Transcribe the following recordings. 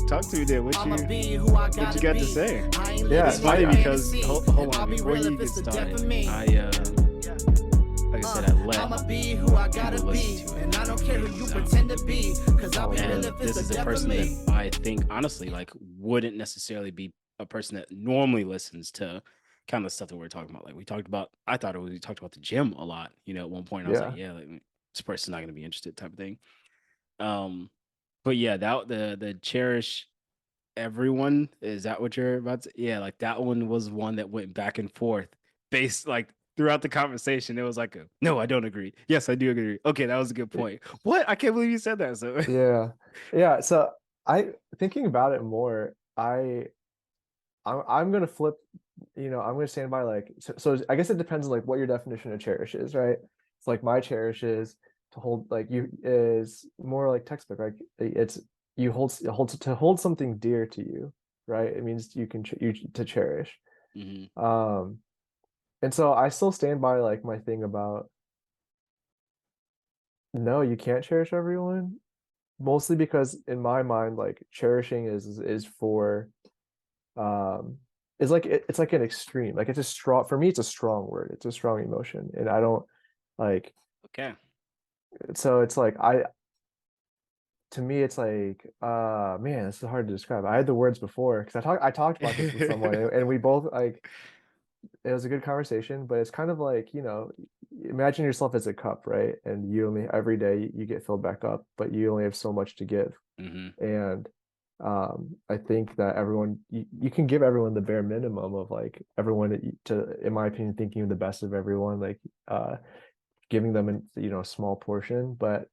talk to me then. What you got to say? Yeah, It's funny because hold on, before you get started, like I said, I let people listen to it. And I don't care who you pretend to be, because I'll be And real if this it's is a a person me. that I think honestly like wouldn't necessarily be a person that normally listens to kind of stuff that we're talking about. Like we talked about, we talked about the gym a lot. At one point I was like, yeah. yeah, like, this person's not going to be interested type of thing. But yeah, that the cherish everyone, is that what you're about to? Yeah, like that one was one that went back and forth based like throughout the conversation. It was like no, I don't agree. Yes, I do agree. Okay, that was a good point. What? I can't believe you said that. So Yeah. So thinking about it more, I'm gonna flip, I'm gonna stand by like so I guess it depends on like what your definition of cherish is, right? It's like my cherish is to hold like you is more like textbook, like it's you hold something dear to you, right? It means you can you to cherish. Mhm. And so I still stand by like my thing about no, you can't cherish everyone, mostly because in my mind, like cherishing is for um it's like it's like an extreme, like it's a strong, for me it's a strong word, it's a strong emotion, and I don't like, Okay. so it's like I to me it's like man, this is hard to describe. I had the words before because I talked about this with someone, and we both like, it was a good conversation, but it's kind of like, imagine yourself as a cup, right? And you only every day you get filled back up, but you only have so much to give. Mhm. And I think that everyone, you can give everyone the bare minimum of like everyone to, in my opinion, thinking of the best of everyone, like giving them a small portion, but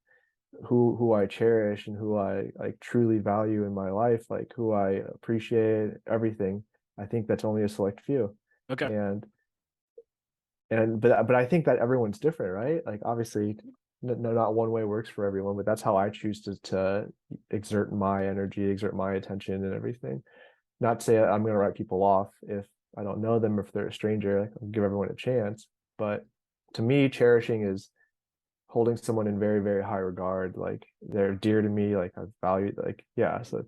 who I cherish and who I like truly value in my life, like who I appreciate everything, I think that's only a select few. Okay. And but I think that everyone's different, right? Like obviously no, not one way works for everyone, but that's how I choose to exert my energy, exert my attention and everything. Not to say I'm going to write people off if I don't know them, if they're a stranger, like, I'll give everyone a chance. But to me, cherishing is holding someone in very, very high regard. Like they're dear to me, like I value, like, yeah. So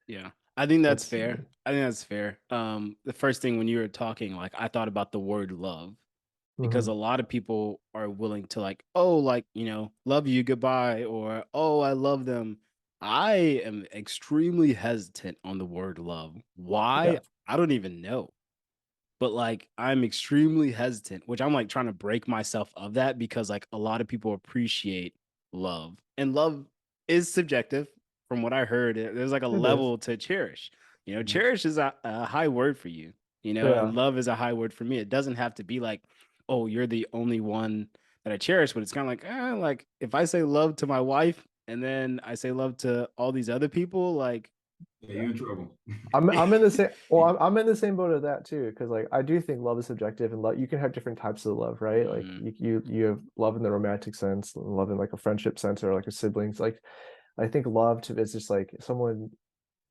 Yeah. I think that's that's, fair. I think that's fair. The first thing when you were talking, like I thought about the word love because mhm. a lot of people are willing to like, oh, like, love you, goodbye, or oh, I love them. I am extremely hesitant on the word love. Why? Yeah. I don't even know. But like I'm extremely hesitant, which I'm like trying to break myself of that because like a lot of people appreciate love. And love is subjective from what I heard. There's like a It is. level to cherish. Mhm. Cherish is a high word for you, and Yeah. love is a high word for me. It doesn't have to be like, oh, you're the only one that I cherish, but it's kind of like if I say love to my wife and then I say love to all these other people, like Yeah, you're in trouble. I'm in the same, well, I'm in the same boat of that too, because like I do think love is subjective, and love, you can have different types of love, right? Like Mhm. you have love in the romantic sense, and love in like a friendship sense, or like a siblings. Like I think love to is just like someone,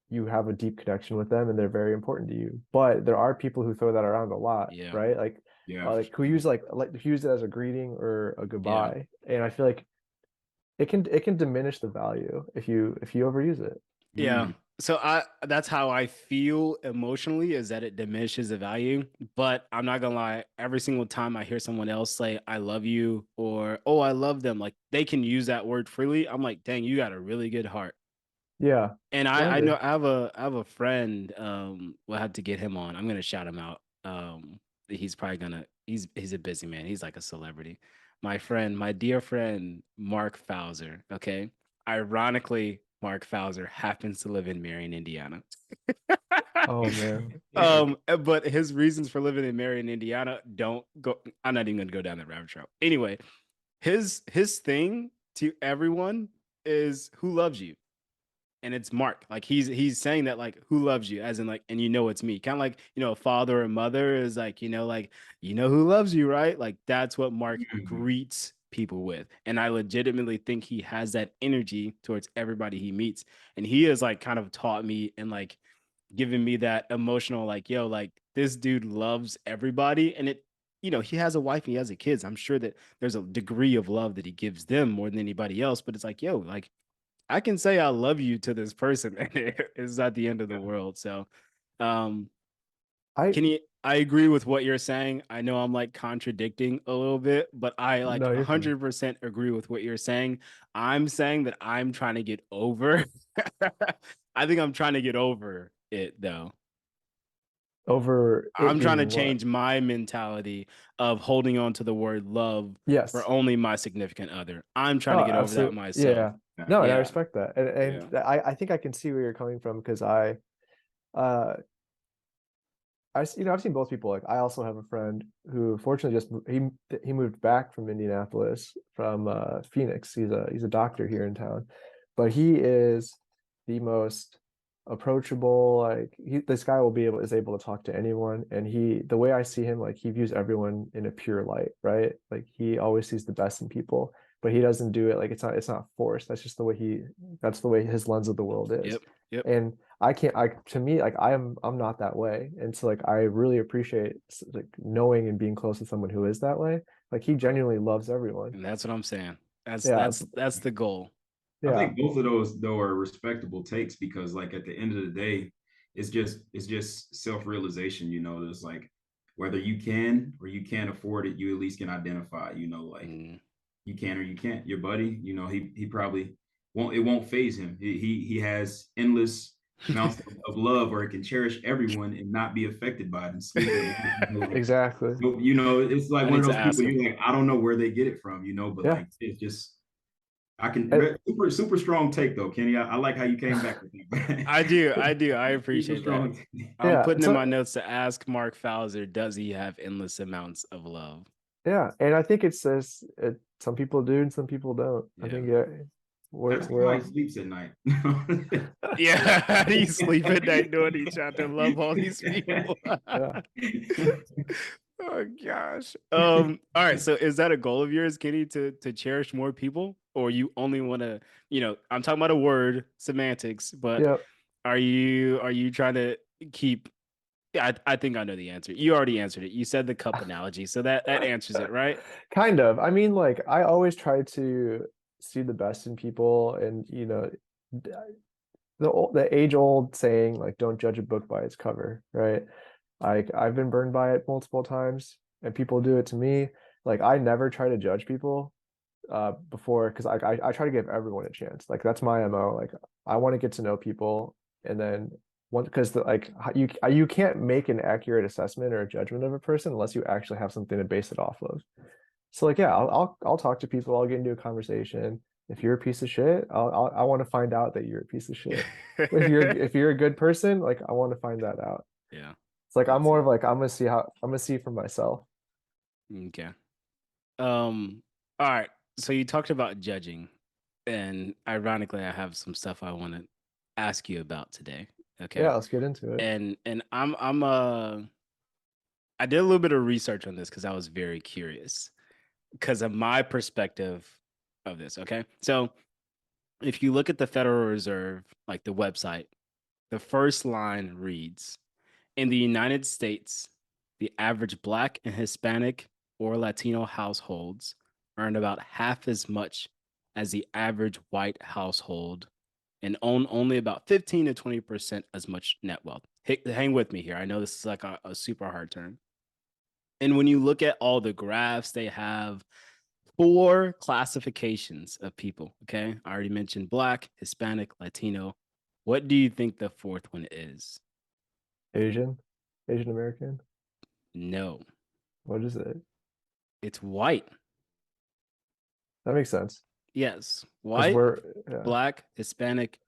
you have a deep connection with them and they're very important to you. But there are people who throw that around a lot, Yeah. right? Like Yeah, for like who sure. use like who use it as a greeting or a Yeah. goodbye. And I feel like it can diminish the value if you overuse it. Yeah. Mm. So that's how I feel emotionally, is that it diminishes the value. But I'm not gonna lie, every single time I hear someone else say I love you or oh I love them, like they can use that word freely. I'm like, dang, you got a really good heart. Yeah. And No, I I agree. know I have a friend, we'll have to get him on. I'm gonna shout him out. He's probably gonna he's a busy man. He's like a celebrity. My friend, my dear friend, Mark Fauser. Okay. Ironically, Mark Fauser happens to live in Marion, Indiana. Oh man. But his reasons for living in Marion, Indiana, don't go. I'm not even gonna go down that rabbit trail. Anyway, his thing to everyone is who loves you, and it's Mark. Like he's saying that like who loves you, as in like, and it's me. Kind of like a father or mother is like like who loves you, right? Like that's what Mark Mhm. greets people with, and I legitimately think he has that energy towards everybody he meets, and he has like kind of taught me and like given me that emotional like yo like this dude loves everybody, and it. He has a wife and he has a kids. I'm sure that there's a degree of love that he gives them more than anybody else, but it's like, yo, like I can say I love you to this person. It's not the end of the world. So, um, I I agree with what you're saying. I know I'm like contradicting a little bit, but I like no, you're fine. 100% agree with what you're saying. I'm saying that I'm trying to get over. I think I'm trying to get over it though. Over it I'm trying to being what? change my mentality of holding on to the word love for Yes. only my significant other. I'm trying Oh, to get over that absolutely. myself. Yeah. No, and I Yeah. respect that. Yeah. I think I can see where you're coming from because uh I've seen both people. Like I also have a friend who fortunately he moved back from Indianapolis from Phoenix. He's a doctor here in town, but he is the most approachable. Like this guy is able to talk to anyone, and the way I see him, like he views everyone in a pure light, right? Like he always sees the best in people, but he doesn't do it like it's not forced. That's the way his lens of the world is. Yep. Yep. And I can't I to me like I'm not that way. And so like I really appreciate like knowing and being close to someone who is that way. Like he genuinely loves everyone. And that's what I'm saying. That's Yeah. that's that's the goal. I Yeah. think both of those though are respectable takes because like at the end of the day, it's just self-realization, there's like whether you can or you can't afford it, you at least can identify, like Mm. you can or you can't. Your buddy, he probably won't phase him. He has endless amounts of love or he can cherish everyone and not be affected by it and sleep at night. Like, Exactly. it's like I one need of to those people ask him. you're like, I don't know where they get it from, but Yeah. like it's just I can And- super super strong take though, Kenny. I like how you came back with that. I do. I Super appreciate that. strong. I'm yeah. putting in So my notes to ask Mark Fowler, does he have endless amounts of love? yeah. And I think it's this some people do and some people don't. I Yeah. think yeah, That's we're how he all sleeps at night. Yeah. How do you sleep at night knowing you try to love all these people? yeah. Oh gosh. All right. So is that a goal of yours, Kenny, to cherish more people? Or you only want to, I'm talking about a word, semantics, but Yeah. are you trying to keep yeah, I think I know the answer. You already answered it. You said the cup analogy. So that answers it, right? Kind of. I mean, like I always try to see the best in people and the age old saying like don't judge a book by its cover, right? Like I've been burned by it multiple times and people do it to me. Like I never try to judge people before because I try to give everyone a chance. Like that's my MO. Like I want to get to know people and then one because like you can't make an accurate assessment or a judgment of a person unless you actually have something to base it off of. So like yeah, I'll talk to people, I'll get into a conversation. If you're a piece of shit, I want to find out that you're a piece of shit. If you're a good person, like I want to find that out. Yeah. It's like I'm That's more it. of like I'm gonna see for myself. Okay. All right. So you talked about judging, and ironically, I have some stuff I want to ask you about today. Okay. Yeah, let's get into it. And I did a little bit of research on this because I was very curious because of my perspective of this. Okay. So if you look at the Federal Reserve, like the website, the first line reads, in the United States, the average Black and Hispanic or Latino households earn about half as much as the average white household and own only about 15 to 20% as much net wealth. Hang with me here. I know this is like a super hard term. And when you look at all the graphs, they have four classifications of people. Okay. I already mentioned Black, Hispanic, Latino. What do you think the fourth one is? Asian, Asian American. No, What is it? it's white. That makes sense Yes. because White, we're yeah Black, Hispanic,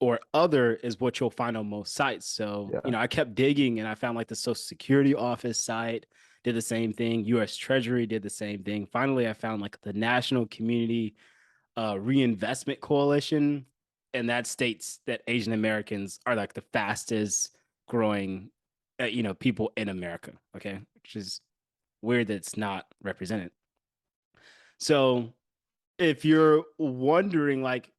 or other is what you'll find on most sites. So, yeah I kept digging and I found like the Social Security Office site did the same thing. US Treasury did the same thing. Finally, I found like the National Community Reinvestment Coalition. And that states that Asian Americans are like the fastest growing, people in America. Okay. Which is weird that it's not represented. So if you're wondering, like,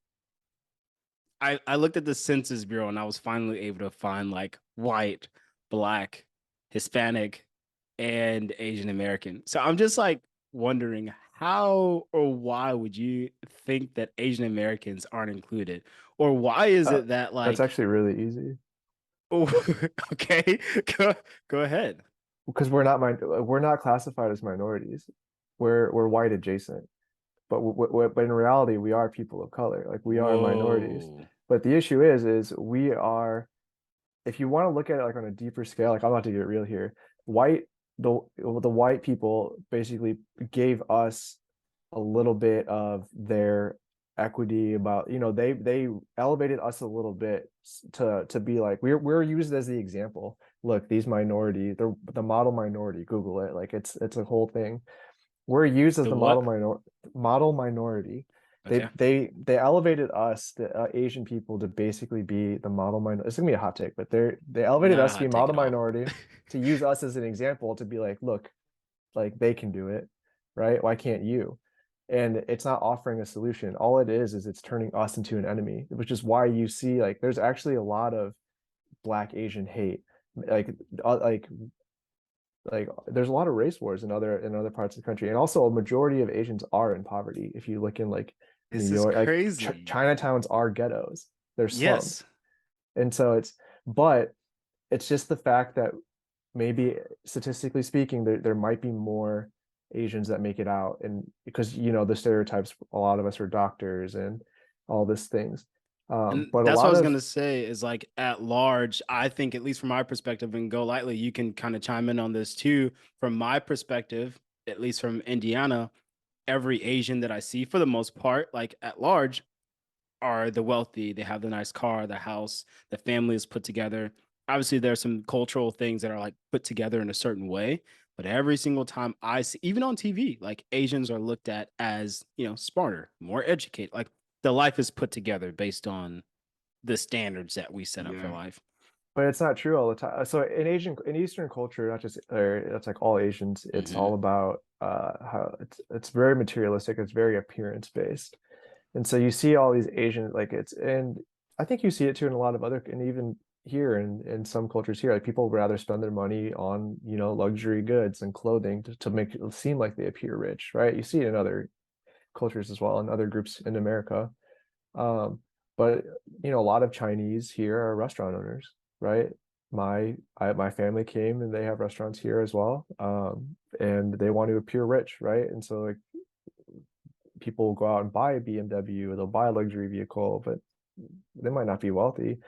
I looked at the Census Bureau and I was finally able to find like white, Black, Hispanic, and Asian American. So I'm just like wondering how or why would you think that Asian Americans aren't included? Or why is it that That's like, actually really easy oh, okay, go ahead. because we're not classified as minorities. We're white adjacent, but in reality, we are people of color. Like we are minorities. Whoa. But the issue is we are. If you want to look at it like on a deeper scale, like I'm about to get real here, white the white people basically gave us a little bit of their equity about, they elevated us a little bit to be like we're used as the example. Look, these minority, they're the model minority, Google it, like it's a whole thing. We're used as The the what? model minority. Okay. They elevated us, the Asian people, to basically be the model minority. It's gonna be a hot take, but they elevated Not a us to be hot take model at all. minority, to use us as an example, to be like, look, like they can do it, right? Why can't you? And it's not offering a solution. All it is it's turning us into an enemy, which is why you see like there's actually a lot of Black Asian hate, like uh, like like there's a lot of race wars in other parts of the country, and also a majority of Asians are in poverty. If you look in like New This is York, like crazy. Chinatowns are ghettos, they're slums. Yes. And so but it's just the fact that maybe statistically speaking there might be more Asians that make it out, and because the stereotypes, a lot of us are doctors and all these things, And but a that's what I lot was of gonna say is like at large, I think at least from my perspective, and Go Lightly, you can kind of chime in on this too. From my perspective, at least from Indiana, every Asian that I see for the most part, like at large, are the wealthy. They have the nice car, the house, the family is put together. Obviously, there's some cultural things that are like put together in a certain way. But every single time I see, even on TV, like Asians are looked at as, smarter, more educated. Like the life is put together based on the standards that we set up for Yeah. life. but it's not true all the time. So in Eastern culture, not just, or it's like all Asians, it's Hmm. all about how it's very materialistic, it's very appearance based. And so you see all these Asian, like and I think you see it too in a lot of other, and even here in some cultures here, like people rather spend their money on, luxury goods and clothing to make it seem like they appear rich, right? You see it in other cultures as well, and other groups in America. Um, but a lot of Chinese here are restaurant owners, right? My family came and they have restaurants here as well, and they want to appear rich, right? And so like people will go out and buy a BMW, or they'll buy a luxury vehicle, but they might not be wealthy.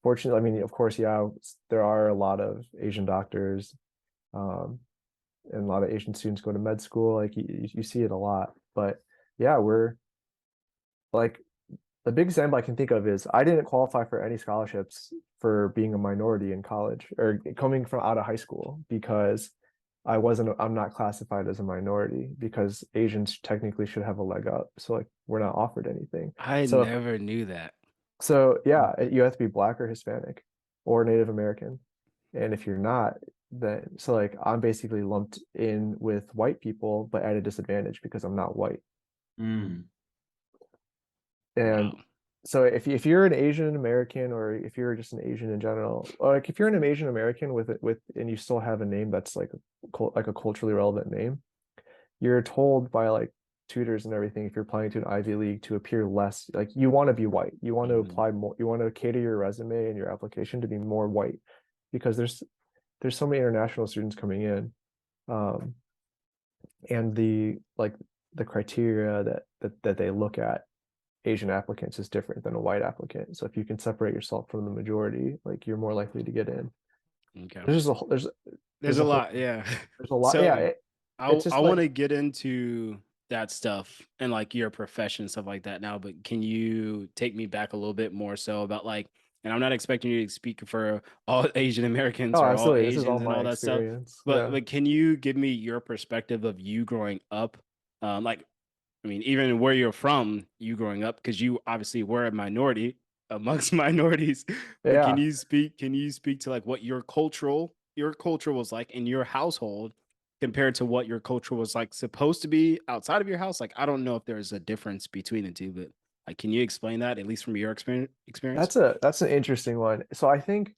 Fortunately, I mean, of course, yeah, there are a lot of Asian doctors, um, and a lot of Asian students go to med school. Like you see it a lot, but yeah, we're like the big example I can think of is I didn't qualify for any scholarships for being a minority in college or coming from out of high school because I'm not classified as a minority because Asians technically should have a leg up. So like we're not offered anything. I So never knew that. yeah, you have to be Black or Hispanic or Native American. And if you're not, then so like I'm basically lumped in with white people, but at a disadvantage because I'm not white. Mm. And Wow. so if you're an Asian American, or if you're just an Asian in general, or like if you're an Asian American with and you still have a name that's like a culturally relevant name, you're told by like tutors and everything, if you're applying to an Ivy League, to appear less like you want to be white. You want to Mhm. apply more, you want to cater your resume and your application to be more white because there's so many international students coming in. Um, and the criteria that they look at Asian applicants is different than a white applicant. So if you can separate yourself from the majority, like you're more likely to get in. Okay. There's just There's there's a a whole lot. Yeah. there's a lot. Yeah, So it's I just want like, to get into that stuff and like your profession and stuff like that now, but can you take me back a little bit more so about like, and I'm not expecting you to speak for all Asian Americans oh, or all absolutely. This is all Asians and my all that stuff, experience. but Yeah. like, can you give me your perspective of you growing up? Like, I mean, even where you're from, you growing up, because you obviously were a minority amongst minorities. But Yeah. can you speak to like what your culture was like in your household compared to what your culture was like supposed to be outside of your house? Like, I don't know if there's a difference between the two, but like, can you explain that at least from your experience? That's an interesting one. So I think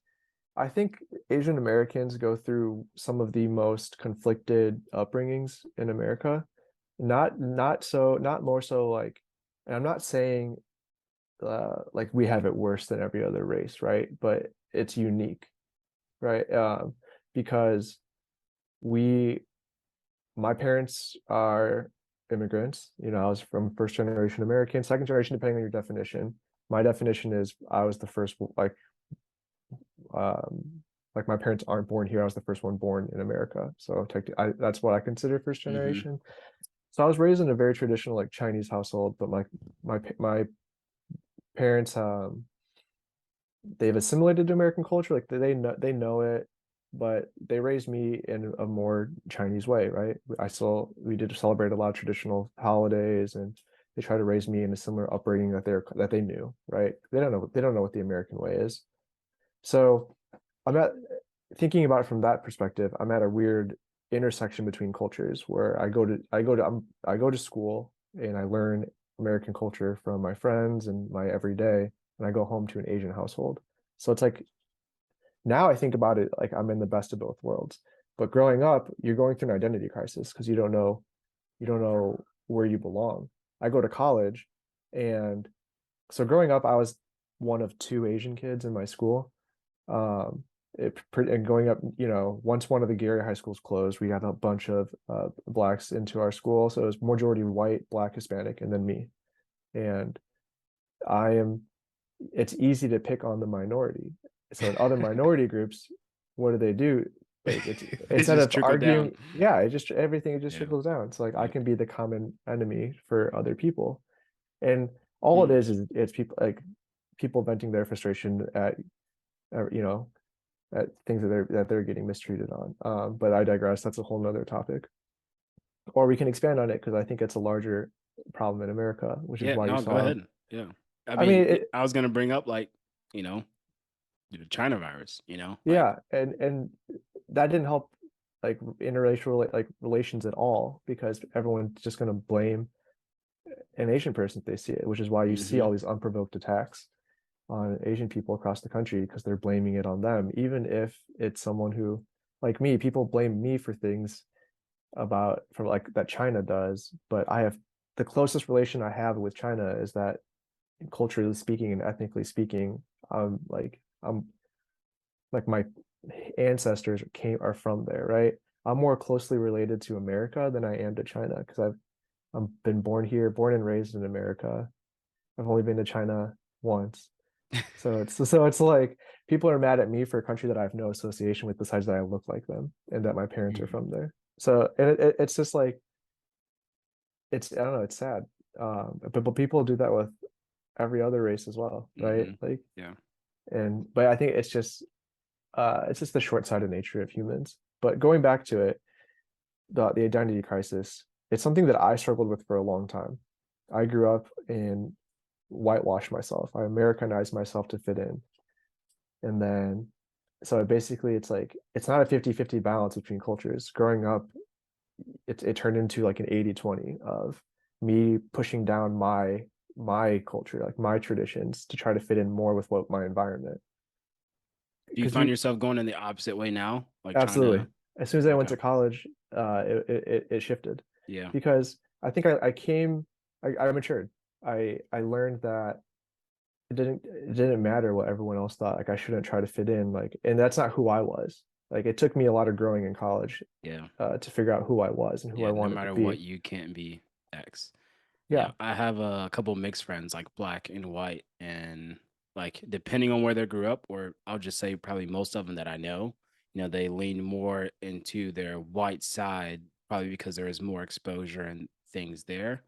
Asian Americans go through some of the most conflicted upbringings in America. not more so like, and I'm not saying like we have it worse than every other race, right? But it's unique, right? Because we my parents are immigrants. You know, I was from first generation American, second generation, depending on your definition. My definition is I was the first, like my parents aren't born here. I was the first one born in America. So that's what I consider first generation. So I was raised in a very traditional like Chinese household, but my parents they've assimilated to American culture. Like they know it, but they raised me in a more Chinese way, right? We did celebrate a lot of traditional holidays, and they try to raise me in a similar upbringing that they knew, right? They don't know what the American way is. So I'm at thinking about it from that perspective. I'm at a weird intersection between cultures where I go to school and I learn American culture from my friends and my everyday, and I go home to an Asian household. So it's like now I think about it like I'm in the best of both worlds. But growing up, you're going through an identity crisis because you don't know where you belong. I go to college, and so growing up, I was one of two Asian kids in my school. Um, and going up, you know, once one of the Gary high schools closed, we got a bunch of blacks into our school. So it was majority white, black, Hispanic, and then me. And I am, it's easy to pick on the minority. So in other minority groups, what do? Like it's instead of arguing, yeah, it just trickles down. It's like I can be the common enemy for other people. And all it is it's people venting their frustration at you know, at things that they're getting mistreated on. But I digress. That's a whole nother topic. Or we can expand on it because I think it's a larger problem in America, which is why you saw. Go ahead. Yeah, I mean, I was gonna bring up like, you know, the China virus. You know, yeah, and that didn't help like interracial like relations at all because everyone's just gonna blame an Asian person if they see it, which is why you see all these unprovoked attacks on Asian people across the country because they're blaming it on them, even if it's someone who, like me, people blame me for things from like that China does, but I have the closest relation I have with China is that culturally speaking and ethnically speaking, I'm like my ancestors are from there, right? I'm more closely related to America than I am to China because I've been born and raised in America. I've only been to China once. So it's like people are mad at me for a country that I have no association with besides that I look like them and that my parents are from there. So and it's just like I don't know, it's sad. But people do that with every other race as well, right? Like but I think it's just the short-sighted nature of humans. But going back to it, the identity crisis, it's something that I struggled with for a long time. I grew up in whitewash myself. I Americanized myself to fit in. And then, so basically it's like, it's not a 50-50 balance between cultures. Growing up, it turned into like an 80-20 of me pushing down my culture, like my traditions to try to fit in more with what my environment. Do you find yourself going in the opposite way now? Like absolutely. As soon as I went to college, it shifted. Yeah. Because I think I matured. I learned that it didn't matter what everyone else thought. Like I shouldn't try to fit in. Like, and that's not who I was. Like it took me a lot of growing in college. To figure out who I was and who I wanted to be. No matter what, you can't be X. Yeah. I have a couple mixed friends, like black and white, and like depending on where they grew up, or I'll just say probably most of them that I know, you know, they lean more into their white side, probably because there is more exposure and things there,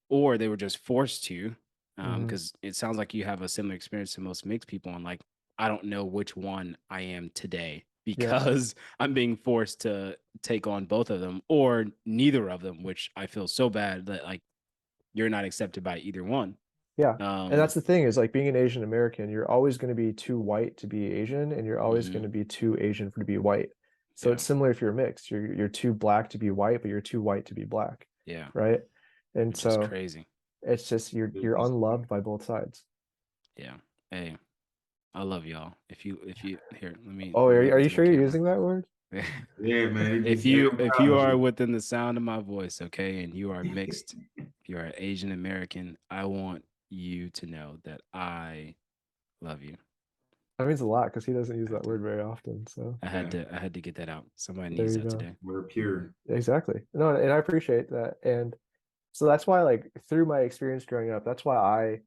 or they were just forced to, because it sounds like you have a similar experience to most mixed people, and like I don't know which one I am today because I'm being forced to take on both of them or neither of them, which I feel so bad that like you're not accepted by either one. Yeah. And that's the thing is like being an Asian American, you're always going to be too white to be Asian, and you're always going to be too Asian to be white. So it's similar if you're mixed. You're too black to be white, but you're too white to be black. Yeah. Right. And which so is crazy. It's just you're unloved by both sides. Yeah. Hey, I love y'all. If you here, let me. Oh, are you sure you're using that word? Yeah, man. It If just, hey, you I'm if proud you of are you. within the sound of my voice, okay, and you are mixed, if you are Asian American, I want you to know that I love you. That means a lot because he doesn't use I had that to, word very often. So Yeah, I had to get that out. Somebody there needs you that go. today. we're pure. Exactly. No, and I appreciate that. And so that's why, like, through my experience growing up, that's why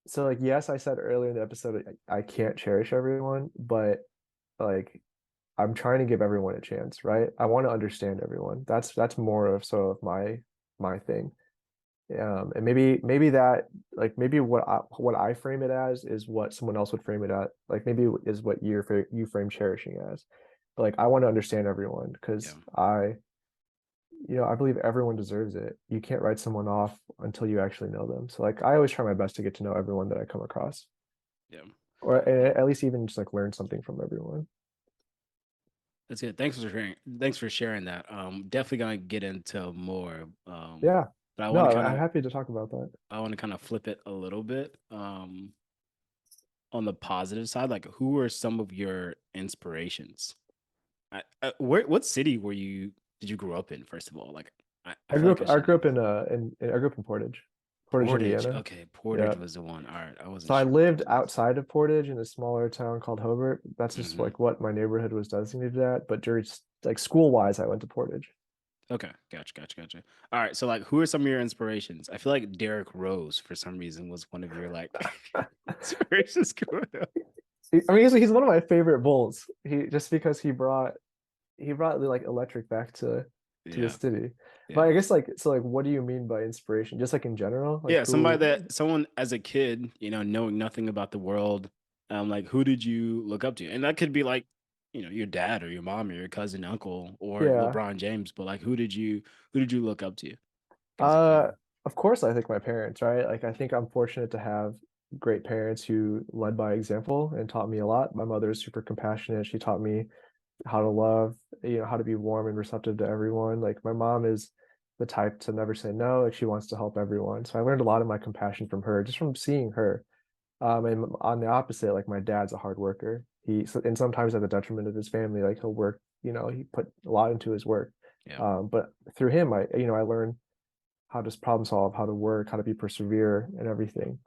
so like, yes, I said earlier in the episode, I can't cherish everyone, but like, I'm trying to give everyone a chance, right? I want to understand everyone. That's more of sort of my thing. And maybe that, like, maybe what I frame it as is what someone else would frame it at, like maybe is what you frame cherishing as. But like, I want to understand everyone Yeah. because I believe everyone deserves it. You can't write someone off until you actually know them. So like, I always try my best to get to know everyone that I come across, Yeah. or at least even just like learn something from everyone. That's good. Thanks for sharing. Thanks for sharing that. Definitely gonna get into more. Yeah. But I No, want to I'm happy to talk about that. flip it a little bit. On the positive side, like who were some of your inspirations? What city did you grow up in, first of all? Like I I feel grew like up I I should grew know up this. I grew up in Portage, Portage. Indiana. Okay, Yeah. Portage was the one. All right, I So wasn't I sure lived which was. outside of Portage in a smaller town called Hobart. That's just Hmm. like what my neighborhood was designated at. But during like school wise, I went to Portage. Okay, gotcha. All right, so like, who are some of your inspirations? I feel like Derrick Rose, for some reason, was one of your like inspirations growing up. I mean, he's one of my favorite Bulls. He just because he brought the like electric back to the Yeah, city. But yeah, I guess like so like what do you mean by inspiration? Just like in general, like yeah. who? Someone as a kid, knowing nothing about the world, like who did you look up to? And that could be like, your dad or your mom or your cousin, uncle, or Yeah. LeBron James. But like, who did you look up to as a Uh, kid? of course, I think my parents, right? Like, I think I'm fortunate to have great parents who led by example and taught me a lot. My mother is super compassionate. She taught me how to love, how to be warm and receptive to everyone. Like, my mom is the type to never say no. Like, she wants to help everyone. So I learned a lot of my compassion from her, just from seeing her. And on the opposite, like my dad's a hard worker. And sometimes at the detriment of his family, like he'll work, he put a lot into his work. Yeah. But through him, I learned how to problem solve, how to work, how to be persevere and everything.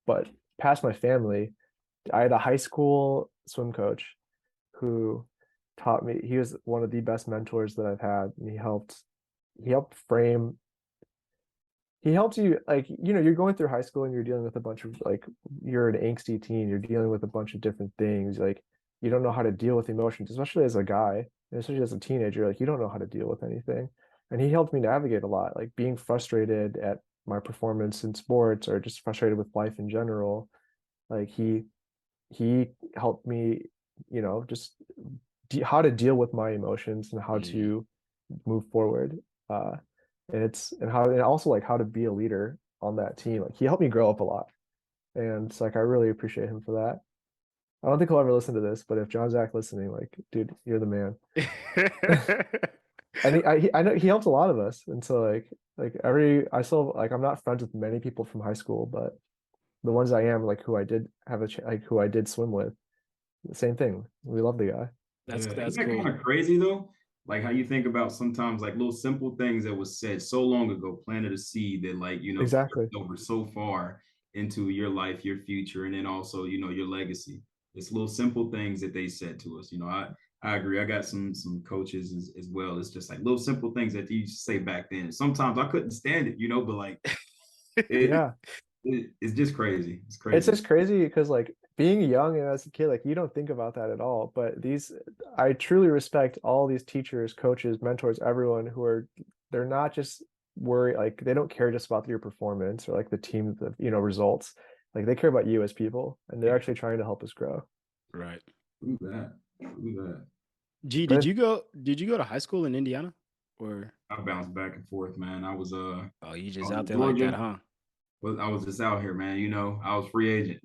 But past my family, I had a high school swim coach who taught me, he was one of the best mentors that I've had. And he helped frame, he helps you like, you're going through high school and you're dealing with a bunch of like, you're an angsty teen, you're dealing with a bunch of different things. Like you don't know how to deal with emotions, especially as a guy, and especially as a teenager, like you don't know how to deal with anything. And he helped me navigate a lot, like being frustrated at my performance in sports or just frustrated with life in general. Like he helped me, just how to deal with my emotions and how Mm, to move forward. Uh, and also like how to be a leader on that team. Like he helped me grow up a lot, and it's like I really appreciate him for that. I don't think he'll ever listen to this, but if John Zach listening, like, dude, you're the man. And I know he helps a lot of us, and so like I still like I'm not friends with many people from high school, but the ones I am, like who I did have like who I did swim with, the same thing. We love the guy. that's Yeah, isn't that's that kind cool. of crazy though? Like how you think about sometimes like little simple things that was said so long ago, planted a seed that like, Exactly. carried over so far into your life, your future, and then also, your legacy. It's little simple things that they said to us. I agree. I got some coaches as well. It's just like little simple things that they used to say back then. Sometimes I couldn't stand it, but like it, Yeah. it's just crazy. It's It's crazy. just crazy because like being young and as a kid, like you don't think about that at all. But I truly respect all these teachers, coaches, mentors, everyone they're not just worried, like they don't care just about your performance or like the team, results. Like they care about you as people, and they're Yeah, actually trying to help us grow. Right. true that. True that. G, But did you go to high school in Indiana? Or I bounced back and forth, man. oh, you I just was out in there like that, Georgia. huh? Well, I was just out here, man. I was free agent.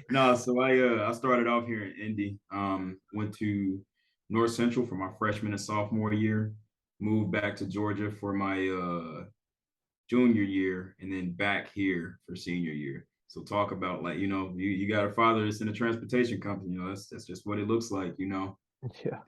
No, so I started off here in Indy. Went to North Central for my freshman and sophomore year. Moved back to Georgia for my junior year, and then back here for senior year. So talk about like, you got a father that's in a transportation company, that's just what it looks like, Yeah.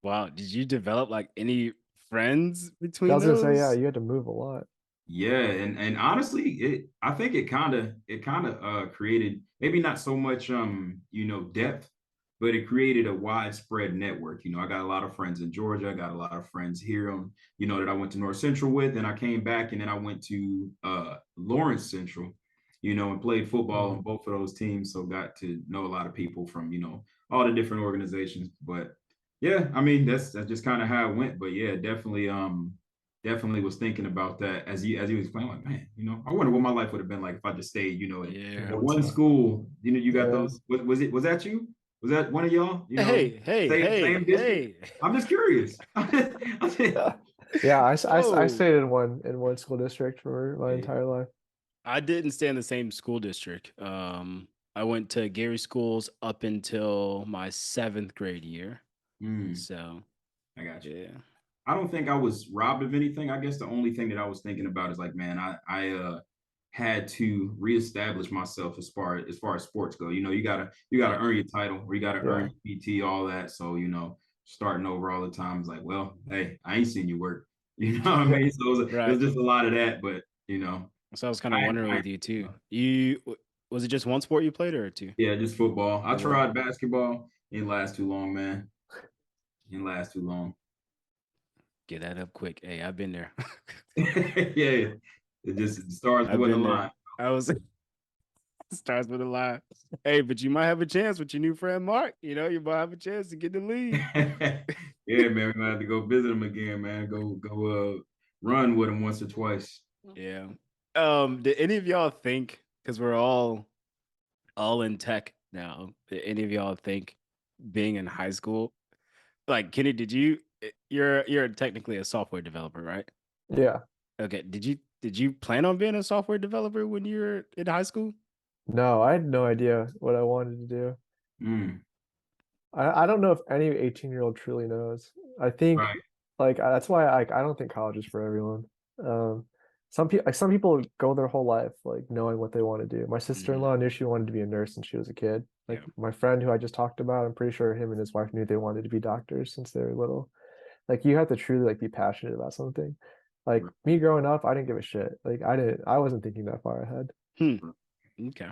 Wow. Did you develop like any friends I between was gonna say, yeah, those? you had to move a lot. Yeah, and honestly, I think it kind of created maybe not so much depth, but it created a widespread network. I got a lot of friends in Georgia. I got a lot of friends here that I went to North Central with, and I came back and then I went to Lawrence Central, and played football on both of those teams. So got to know a lot of people from, all the different organizations. But yeah, I mean that's just kind of how it went. But yeah, definitely was thinking about that as you was playing. Like, man, I wonder what my life would have been like if I just stayed, In Yeah. at one one spot. school. You got Yeah. those. Was that you? Was that one of y'all? Hey, hey, Same hey, district. hey. I'm just curious. Yeah, I Oh, stayed in one school district for my Hey, entire life. I didn't stay in the same school district. I went to Gary schools up until my 7th grade year. mm, So, I got you. yeah. I don't think I was robbed of anything. I guess the only thing that I was thinking about is like, man, I had to reestablish myself as far as sports go. You gotta earn your title, or you gotta earn Yeah. your PT, all that. So starting over all the time is like, well, hey, I ain't seen you work. You know what I Yeah. mean? So it was Right. just a lot of that, but So I was kind of I, wondering I with you too. Was it just one sport you played or two? yeah, just football. I Football. tried basketball. Didn't last too long, man. Didn't last too long. Get that up quick. Hey, I've been there. Yeah, the stars I've wouldn't been align. there. I was starts with a lie. Hey, but you might have a chance with your new friend Mark. You might have a chance to get the lead. Yeah, man, we're gonna have to go visit him again, man. Go run with him once or twice. Yeah. Did any of y'all think, because we're all in tech now, did any of y'all think being in high school, like Kenny, you're technically a software developer, right? Yeah. Okay. Did you plan on being a software developer when you were in high school? No, I had no idea what I wanted to do. Mm, I don't know if any 18-year-old truly knows. I think right. like that's why I don't think college is for everyone. Um, some people go their whole life like knowing what they want to do. My Mhm. sister-in-law knew she wanted to be a nurse since she was a kid. Like Yeah. my friend who I just talked about, I'm pretty sure him and his wife knew they wanted to be doctors since they were little. Like you have to truly like be passionate about something. Like Right. me growing up, I didn't give a shit. Like I wasn't thinking that far ahead. Hmm. Okay.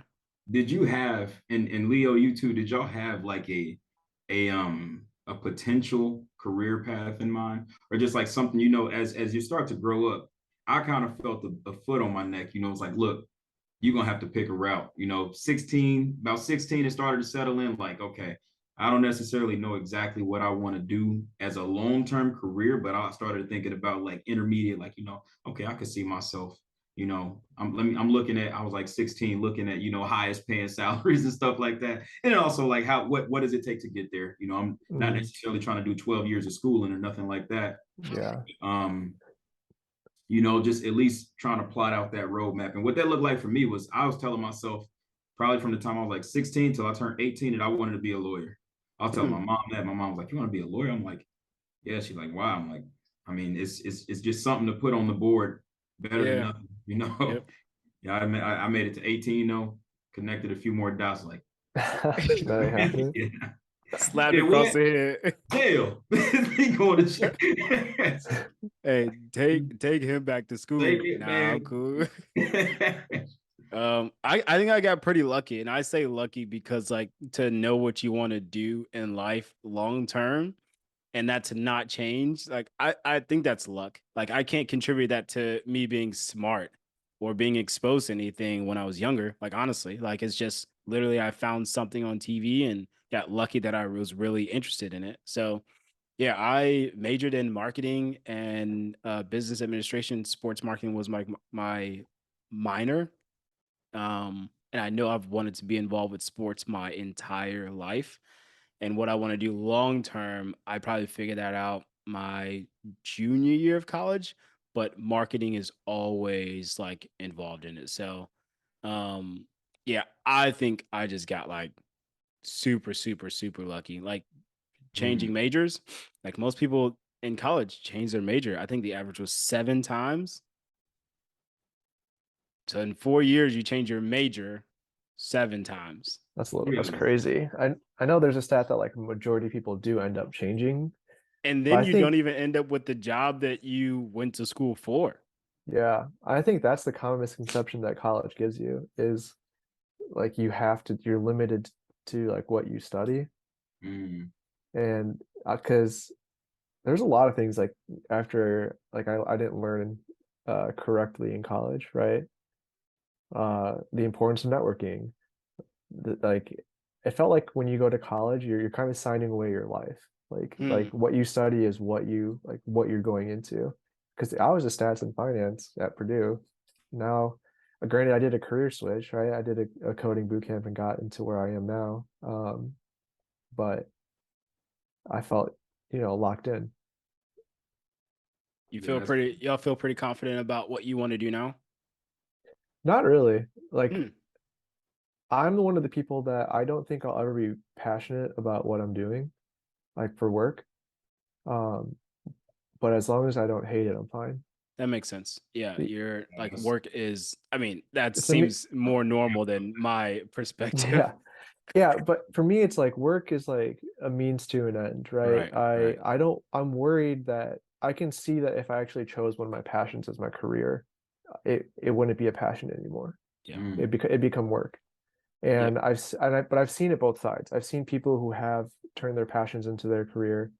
Did you have and Leo, you too, did y'all have like a potential career path in mind? Or just like something, as you start to grow up, I kind of felt a foot on my neck, it's like, look, you're gonna have to pick a route. 16, about 16, it started to settle in like, okay, I don't necessarily know exactly what I want to do as a long-term career, but I started thinking about like intermediate, like, okay, I could see myself, I'm looking at, I was like 16, looking at, highest paying salaries and stuff like that. And also like what does it take to get there? I'm not Mm, necessarily trying to do 12 years of schooling or nothing like that. yeah. Um, just at least trying to plot out that roadmap. And what that looked like for me was I was telling myself probably from the time I was like 16 till I turned 18 that I wanted to be a lawyer. I was telling Hmm. my mom that. My mom was like, "You want to be a lawyer?" I'm like, "Yeah." She's like, "Wow." I'm like, I mean, it's just something to put on the board, better than Yeah. nothing. Yep. Yeah, I made it to 18 though, connected a few more dots. Like, That ain't happening. yeah, Slapped yeah, across we the head. jail. He going to jail. Hey, take him back to Take school. it, Nah, I'm man. cool. I think I got pretty lucky, and I say lucky because like to know what you want to do in life long term, and that to not change. Like I think that's luck. Like I can't contribute that to me being smart or being exposed to anything when I was younger. Like honestly, like it's just literally I found something on TV and got lucky that I was really interested in it. So yeah, I majored in marketing and business administration. Sports marketing was my minor. And I know I've wanted to be involved with sports my entire life. And what I want to do long term, I probably figured that out my junior year of college. But marketing is always like involved in it. So, um, yeah, I think I just got like super, super, super lucky. Like changing Mm. majors. Like most people in college change their major. I think the average was 7 times. So in 4 years, you change your major. 7 times. That's Really? crazy. I know there's a stat that like majority of people do end up changing, And but then I you think don't even end up with the job that you went to school for. yeah, I think that's the common misconception that college gives you is like you're limited to like what you study. Mm. And because there's a lot of things like after like I didn't learn correctly in college, right? The importance of networking. Like it felt like when you go to college, you're kind of signing away your life. Like Hmm. what you study is what you're going into. Because I was a stats and finance at Purdue. Now, granted, I did a career switch, right? I did a coding boot camp and got into where I am now. But I felt, locked in. You Yeah, feel that's pretty, y'all feel pretty confident about what you want to do now? Not really. Like Hmm. I'm one of the people that I don't think I'll ever be passionate about what I'm doing, like for work. Um, but as long as I don't hate it, I'm fine. That makes sense. Yeah, The- you're like that's work is, I mean, that It's a me, seems more normal than my perspective. yeah, yeah. But for me, it's like work is like a means to an end, right? Right, right. I'm worried that I can see that if I actually chose one of my passions as my career, it wouldn't be a passion anymore. Yeah. mm. It become work. Yep. And but I've seen it both sides. I've seen people who have turned their passions into their career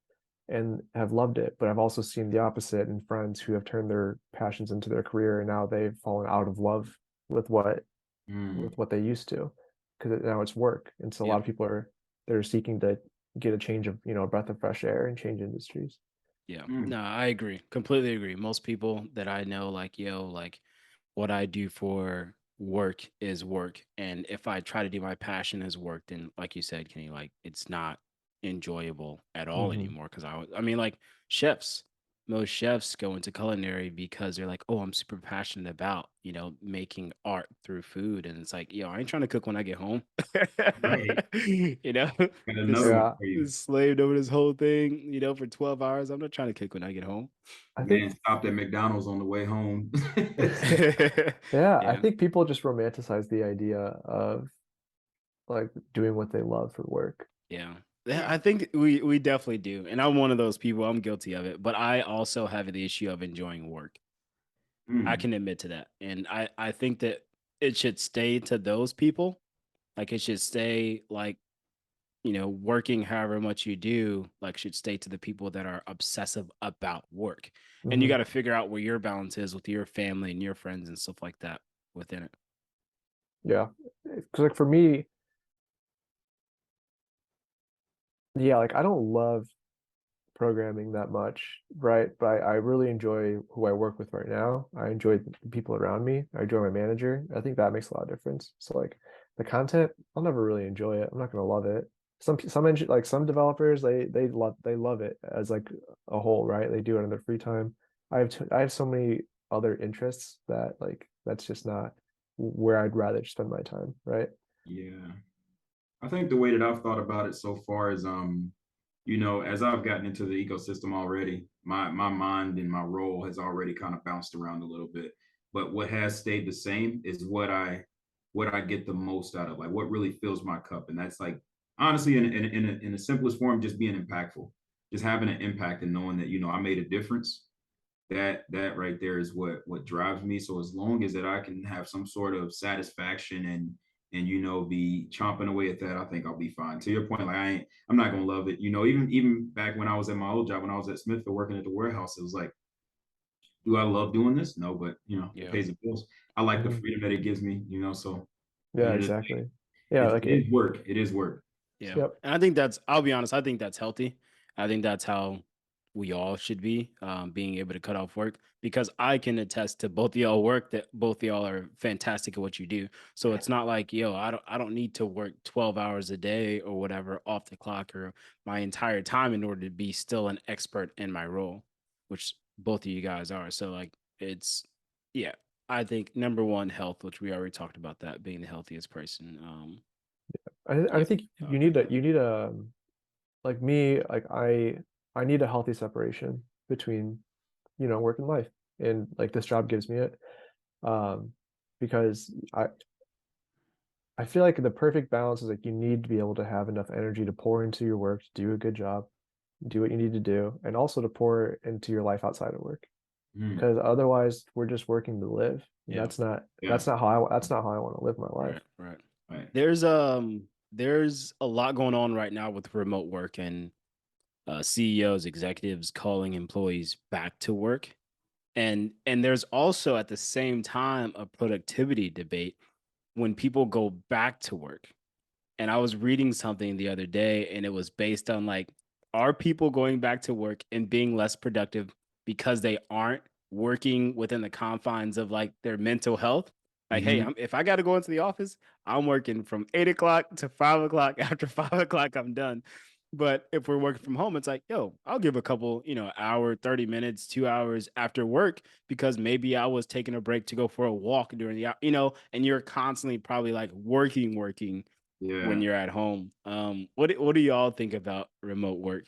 and have loved it, but I've also seen the opposite in friends who have turned their passions into their career and now they've fallen out of love with Mm. what they used to because now it's work. And so a lot Yep. of people are they're seeking to get a change of, a breath of fresh air and change industries. Yeah. Mm. No, I agree. Completely agree. Most people that I know, like, yo, like what I do for work is work. And if I try to do my passion as work, then like you said, Kenny, like it's not enjoyable at all Hmm. anymore. I mean, like chefs, most chefs go into culinary because they're like, oh, I'm super passionate about, making art through food. And it's like, yo, I ain't trying to cook when I get home. Right. you know, Got this, another one Yeah, for you. this slaved over this whole thing, for 12 hours. I'm not trying to cook when I get home. I think Man stopped at McDonald's on the way home. yeah, I Yeah. think people just romanticize the idea of like doing what they love for work. Yeah. Yeah, I think we definitely do. And I'm one of those people. I'm guilty of it. But I also have the issue of enjoying work. I Mm. can admit to that. And I think that it should stay to those people. Like it should stay like, working however much you do, like should stay to the people that are obsessive about work. And you got Hmm. to figure out where your balance is with your family and your friends and stuff like that within it. Yeah, because like for me, yeah, like I don't love programming that much, right? But I really enjoy who I work with right now. I enjoy the people around me. I enjoy my manager. I think that makes a lot of difference. So like the content, I'll never really enjoy it. I'm not gonna love it. Like some developers, they love it as like a whole, right? They do it in their free time. I have so many other interests that like that's just not where I'd rather spend my time, right? Yeah. I think the way that I've thought about it so far is as I've gotten into the ecosystem already, my mind and my role has already kind of bounced around a little bit. But what has stayed the same is what I get the most out of, like what really fills my cup. And that's like honestly in the simplest form, just being impactful, just having an impact and knowing that, I made a difference. That right there is what drives me. So as long as that I can have some sort of satisfaction and be chomping away at that, I think I'll be fine. To your point, like I'm not gonna love it. Even back when I was at my old job, when I was at Smithfield working at the warehouse, it was like, do I love doing this? No, but it Yeah. pays the bills. I like the Hmm. freedom that it gives me, so Yeah, and exactly. Yeah, like it is work. It is work. Yeah. yep. And I think I'll be honest, I think that's healthy. I think that's how we all should be, being able to cut off work because I can attest to both of y'all work that both of y'all are fantastic at what you do. So it's not like, yo, I don't need to work 12 hours a day or whatever off the clock or my entire time in order to be still an expert in my role, which both of you guys are. So like it's yeah, I think number one, health, which we already talked about that being the healthiest person. I Yeah, think I agree with that. you need a like me, like I need a healthy separation between, work and life. And like this job gives me it. Um, because I feel like the perfect balance is like you need to be able to have enough energy to pour into your work, to do a good job, do what you need to do, and also to pour into your life outside of work. Mm, Because otherwise we're just working to live. And Yeah. yeah, that's not how I want to live my life. Right. right. There's a lot going on right now with remote work and CEOs, executives calling employees back to work. And there's also at the same time a productivity debate when people go back to work. And I was reading something the other day, and it was based on like, are people going back to work and being less productive because they aren't working within the confines of like their mental health? Like, hey, Hmm. if I got to go into the office, I'm working from 8 o'clock to 5 o'clock. After 5 o'clock, I'm done. But if we're working from home, it's like, yo, I'll give a couple, hour, 30 minutes, 2 hours after work because maybe I was taking a break to go for a walk during and you're constantly probably like working when Yeah. you're at home. What do y'all think about remote work?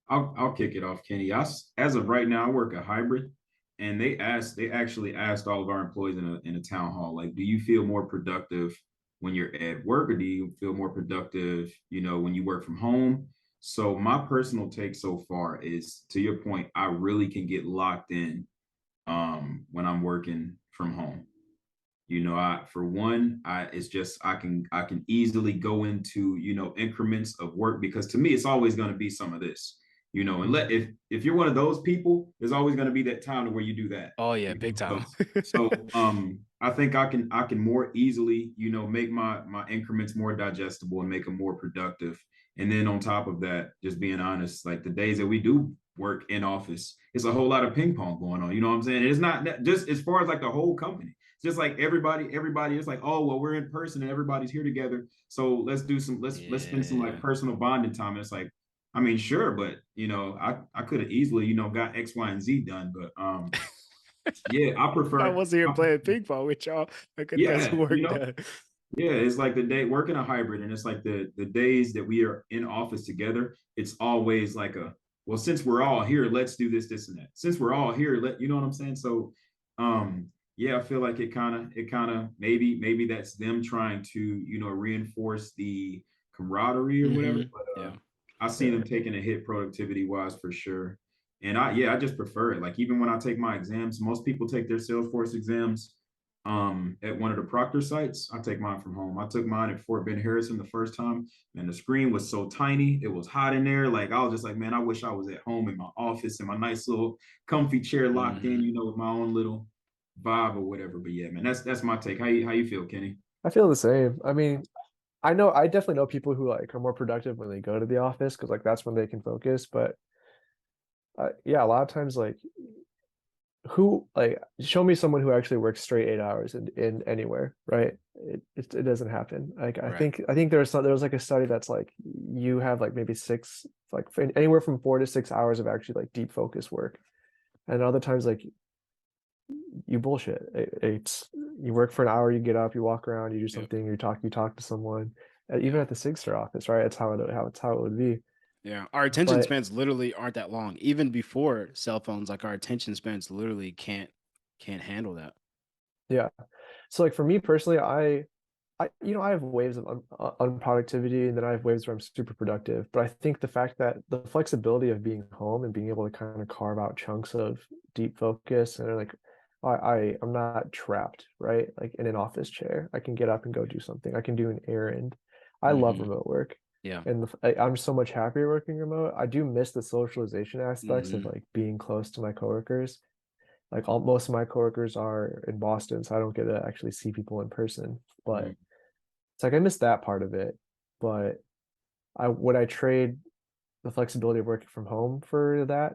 I'll kick it off, Kenny. As of right now, I work a hybrid, and they actually asked all of our employees in a town hall, like, do you feel more productive when you're at work, or do you feel more productive, when you work from home? So my personal take so far is, to your point, I really can get locked in when I'm working from home. I for one, it's just I can easily go into, increments of work, because to me it's always going to be some of this. And if you're one of those people, there's always going to be that time to where you do that. Oh yeah, big time. So I think I can more easily, make my increments more digestible and make them more productive. And then on top of that, just being honest, like the days that we do work in office, it's a whole lot of ping pong going on. You know what I'm saying? It's not just as far as like the whole company. It's just like everybody is like, oh well, we're in person and everybody's here together. So let's spend some like Yeah. personal bonding time. And it's like, I mean, sure, but I could have easily, got X, Y, and Z done. But yeah, I I prefer, wasn't here playing ping pong with y'all. I could get some yeah, work done. yeah, it's like the day working a hybrid, and it's like the days that we are in office together, it's always like well, since we're all here, let's do this, and that. Since we're all here, you know what I'm saying? So yeah, I feel like it kind of maybe that's them trying to, reinforce the camaraderie or whatever. But Yeah. I see Yeah. them taking a hit productivity wise for sure. And I just prefer it. Like even when I take my exams, most people take their Salesforce exams at one of the Proctor sites. I take mine from home. I took mine at Fort Ben Harrison the first time, and the screen was so tiny. It was hot in there. Like I was just like, man, I wish I was at home in my office in my nice little comfy chair locked in, Hmm. with my own little vibe or whatever. But yeah, man, that's my take. How you feel, Kenny? I feel the same. I mean, I definitely know people who like are more productive when they go to the office because like that's when they can focus. But yeah, a lot of times like who like show me someone who actually works straight 8 hours in anywhere, right? It doesn't happen. Like Right. I think there was like a study that's like you have like maybe six like anywhere from 4 to 6 hours of actually like deep focus work, and other times like you bullshit. It's you work for an hour, you get up, you walk around, you do Yep. something, you talk to someone. Even Yeah. at the Sigster office, right? It's how it would be. Yeah. Our attention But spans literally aren't that long. Even before cell phones, like our attention spans literally can't handle that. yeah, so like for me personally, I have waves of unproductivity, and then I have waves where I'm super productive. But I think the fact that the flexibility of being home and being able to kind of carve out chunks of deep focus and like I'm not trapped, right? Like in an office chair. I can get up and go do something. I can do an errand. I love Hmm. remote work. Yeah. And I'm so much happier working remote. I do miss the socialization aspects of Hmm. like being close to my coworkers. Like most of my coworkers are in Boston, so I don't get to actually see people in person. But Mm, it's like I miss that part of it, but I would I trade the flexibility of working from home for that?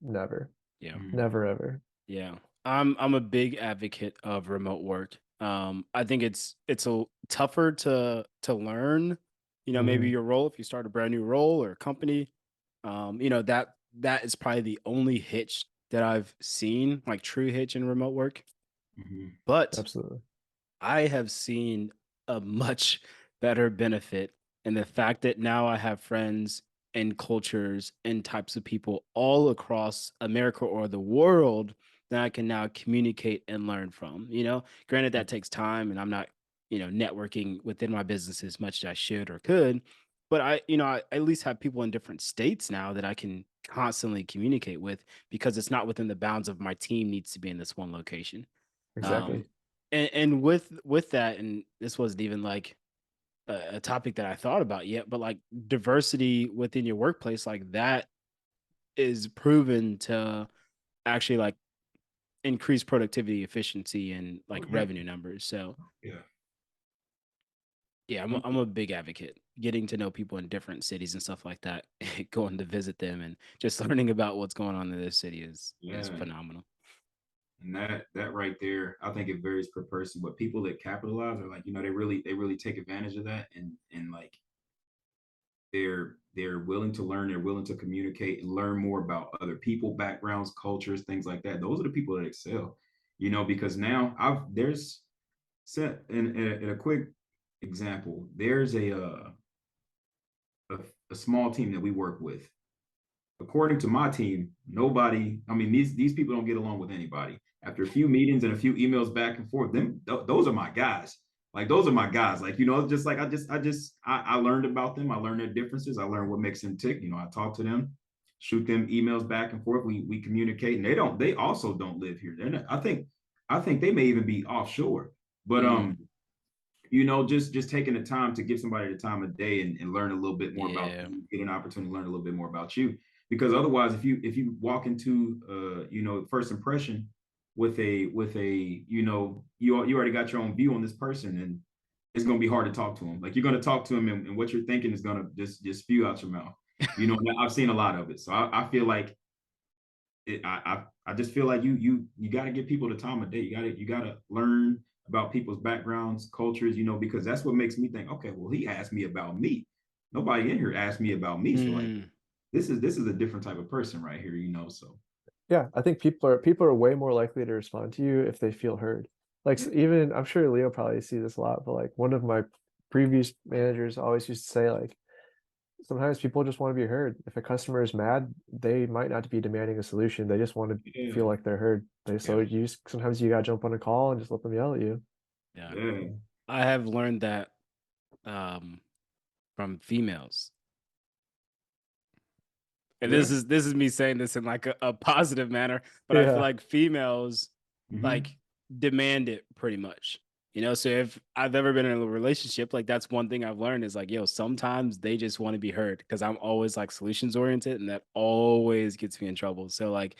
Never. Yeah. mm, Never ever. Yeah. I'm a big advocate of remote work. I think it's a tougher to learn, maybe Hmm. your role if you start a brand new role or company. That is probably the only hitch that I've seen, like true hitch in remote work. mhm, But Absolutely. I have seen a much better benefit in the fact that now I have friends and cultures and types of people all across America or the world that I can now communicate and learn from. Granted that takes time, and I'm not, networking within my business as much as I should or could, but I at least have people in different states now that I can constantly communicate with because it's not within the bounds of my team needs to be in this one location. Exactly. Um, and with that, and this wasn't even like a topic that I thought about yet, but like diversity within your workplace, like that is proven to actually like increase productivity, efficiency, and Oh like yeah, revenue numbers. So yeah. yeah, I'm a big advocate. Getting to know people in different cities and stuff like that, going to visit them and just learning about what's going on in this city is Yeah. phenomenal. And that right there, I think it varies per person. But people that capitalize are like, they really take advantage of that, and like they're willing to learn, they're willing to communicate and learn more about other people, backgrounds, cultures, things like that. Those are the people that excel, because now there's set in a quick example. There's a a small team that we work with. According to my team, nobody, I mean, these people don't get along with anybody. After a few meetings and a few emails back and forth, those are my guys. Like those are my guys. Like, just like I learned about them. I learned their differences. I learned what makes them tick. I talk to them, shoot them emails back and forth. We communicate, and they also don't live here. They're not, I think they may even be offshore. But Mm, just taking the time to give somebody the time of day, and learn a little bit more about yeah. them, get an opportunity to learn a little bit more about you. Because otherwise, if you walk into first impression with a you already got your own view on this person, and it's going to be hard to talk to them. Like you're going to talk to them, and what you're thinking is going to just spew out your mouth. I've seen a lot of it, so I feel like I just feel like you got to give people the time of day. You got to learn about people's backgrounds, cultures, because that's what makes me think, okay, well, he asked me about me. Nobody in here asked me about me. So like Mm, this is a different type of person right here, so Yeah, I think people are way more likely to respond to you if they feel heard. Like even I'm sure Leo probably see this a lot, but like one of my previous managers always used to say like sometimes people just want to be heard. If a customer is mad, they might not be demanding a solution. They just want to yeah, feel like they're heard. So yeah, sometimes you gotta jump on a call and just let them yell at you. yeah. yeah, I have learned that um from females. And yeah. this is me saying this in like a positive manner, but I feel Yeah. like females Mm-hmm. like demand it pretty much. So if I've ever been in a relationship, like that's one thing I've learned is like, yo, sometimes they just want to be heard because I'm always like solutions oriented and that always gets me in trouble. So like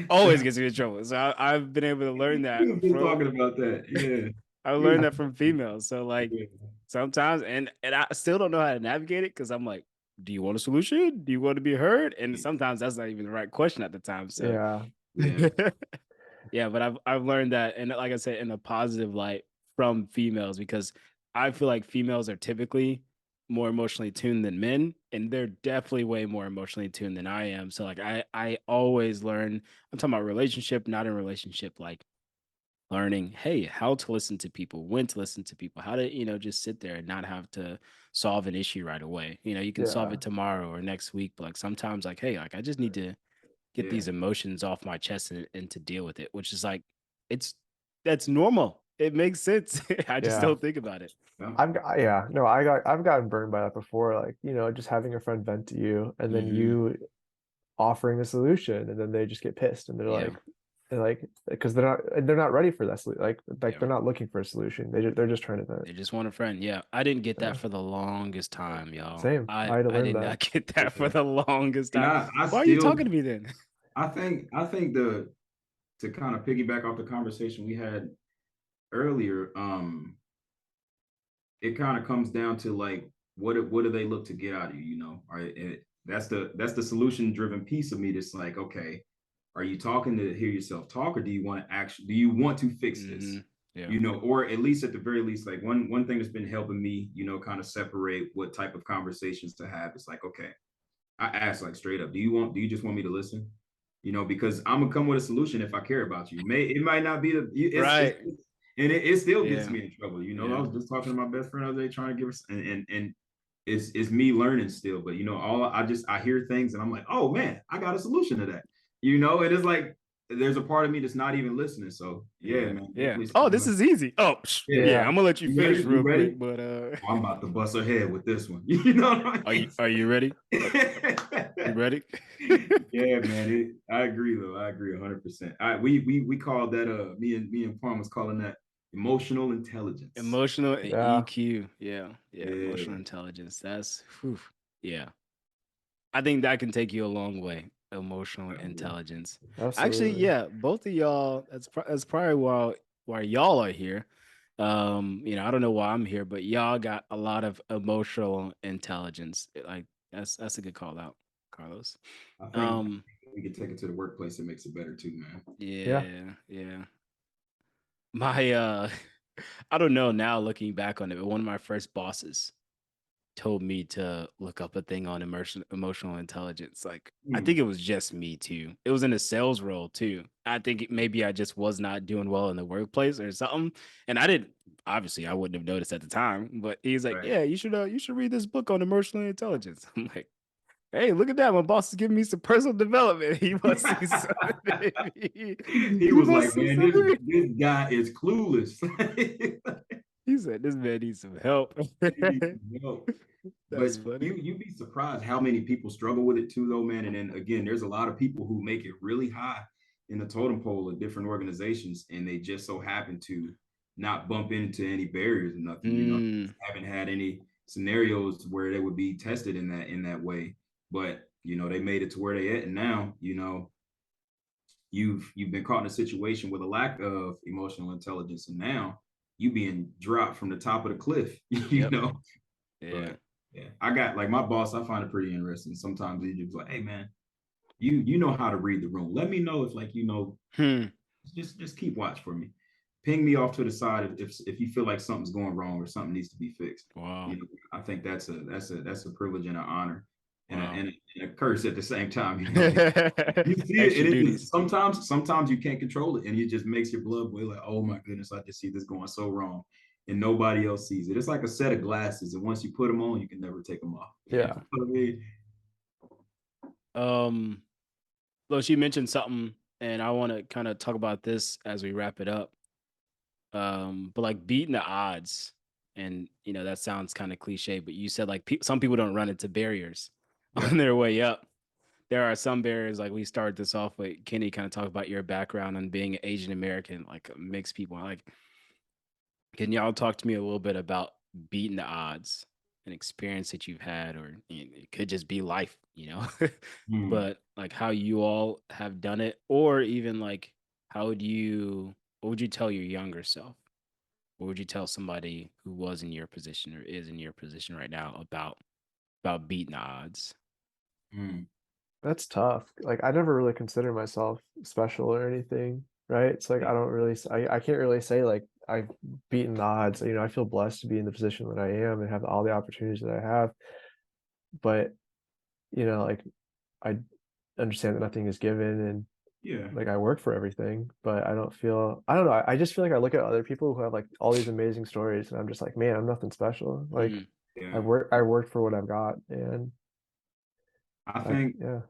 always gets me in trouble. So I've been able to learn that We've been from talking about that. Yeah. I learned that from females. So like Yeah. sometimes and I still don't know how to navigate it because I'm like, do you want a solution? Do you want to be heard? And sometimes that's not even the right question at the time. So Yeah. Yeah. yeah, but I've learned that, and like I said, in a positive light from females because I feel like females are typically more emotionally tuned than men, and they're definitely way more emotionally tuned than I am. So like I always learn. I'm talking about relationship, not in relationship, like learning, hey, how to listen to people, when to listen to people, how to, just sit there and not have to solve an issue right away. You can solve Yeah. it tomorrow or next week, but like sometimes like, hey, like I just need to get Yeah. these emotions off my chest and to deal with it, which is like it's that's normal. It makes sense. I just Yeah. don't think about it. Yeah. Yeah, no, I've gotten burned by that before. Like, just having a friend vent to you and then Hmm. you offering a solution and then they just get pissed and Yeah. they're like, because they're not ready for that. Like Yeah. they're not looking for a solution. They're just trying to vent. They just want a friend. Yeah. I didn't get that Yeah. for the longest time, y'all. Same. I I had to I learn did that. not get that for Yeah. the longest And time. I Why are you still talking to me then? I think the to kind of piggyback off the conversation we had earlier, it kind of comes down to like what do they look to get out of you, right? That's the solution driven piece of me that's like, okay, are you talking to hear yourself talk, or do you want to fix Hmm. this? Yeah. Or at least at the very least, like one thing that's been helping me, kind of separate what type of conversations to have. It's like, okay, I ask like straight up, do you just want me to listen? Because I'm gonna come with a solution if I care about you. It might not be it's Right. and it still gets Yeah. me in trouble. I Yeah. was just talking to my best friend the other day trying to give us and it's me learning still. But all I hear things and I'm like, oh man, I got a solution to that. And it's like there's a part of me that's not even listening. So yeah, man, Yeah. definitely Oh, this is easy. Oh, yeah. yeah. I'm gonna let you You finish ready? You real ready? quick, but Oh, I'm about to bust her head with this one. You know what I mean? are you ready? You ready? Yeah, man. I agree though. I agree 100%. We called that me and Palm was calling that emotional intelligence. Emotional Yeah, EQ. Yeah. Yeah. Emotional Yeah. intelligence. That's whew, yeah. I think that can take you a long way. Emotional Definitely. intelligence. Actually, absolutely. yeah, both of y'all. That's probably why y'all are here. I don't know why I'm here, but y'all got a lot of emotional intelligence. Like that's a good call out, Carlos. I think Um, we can take it to the workplace. It makes it better too, man. Yeah. yeah, yeah. My I don't know now looking back on it, but one of my first bosses told me to look up a thing on emotional intelligence. Like I Hmm. think it was just me too. It was in a sales role too. I think maybe I just was not doing well in the workplace or something. And I didn't obviously I wouldn't have noticed at the time, but he's like, Right. "Yeah, you should read this book on emotional intelligence." I'm like, "Hey, look at that. My boss is giving me some personal development. He must see something in me. He He was must like, see man, something." this guy is clueless. He said, "This man needs some help." He needs some help. But That's funny. you'd be surprised how many people struggle with it too, though, man. And then again, there's a lot of people who make it really high in the totem pole of different organizations, and they just so happen to not bump into any barriers or nothing. Mm, Haven't had any scenarios where they would be tested in that way. But they made it to where they at, and now you've been caught in a situation with a lack of emotional intelligence, and now you being dropped from the top of the cliff. yep. Yeah. But yeah, I got like my boss. I find it pretty interesting. Sometimes he's just like, "Hey, man, you know how to read the room. Let me know if Hmm. just keep watch for me. Ping me off to the side if you feel like something's going wrong or something needs to be fixed. Wow. I think that's a privilege and an honor and a, Wow. and a, and a curse at the same time. Because you see it, Extra and it just duties. sometimes you can't control it, and it just makes your blood boil. Like, oh my goodness, I just see this going so wrong, and nobody else sees it. It's like a set of glasses, and once you put them on, you can never take them off. You Yeah. know what I mean? Um, Lo, she mentioned something, and I want to kind of talk about this as we wrap it up. But like beating the odds, and that sounds kind of cliche, but you said like some people don't run into barriers Yeah. on their way up. There are some barriers, like we started this off with Kenny, kind of talk about your background and being Asian American, like mixed people. Like, can y'all talk to me a little bit about beating the odds, an experience that you've had, or it could just be life, Hmm. but like how you all have done it, or even like what would you tell your younger self? What would you tell somebody who was in your position or is in your position right now about beating the odds? Hmm. That's tough. Like I never really consider myself special or anything, right? It's like I don't really I can't really say like I've beaten the odds. I feel blessed to be in the position that I am and have all the opportunities that I have. But, like I understand that nothing is given and Yeah. like I work for everything, but I don't know. I just feel like I look at other people who have like all these amazing stories and I'm just like, man, I'm nothing special. Like Mm, Yeah. I worked for what I've got and I think yeah.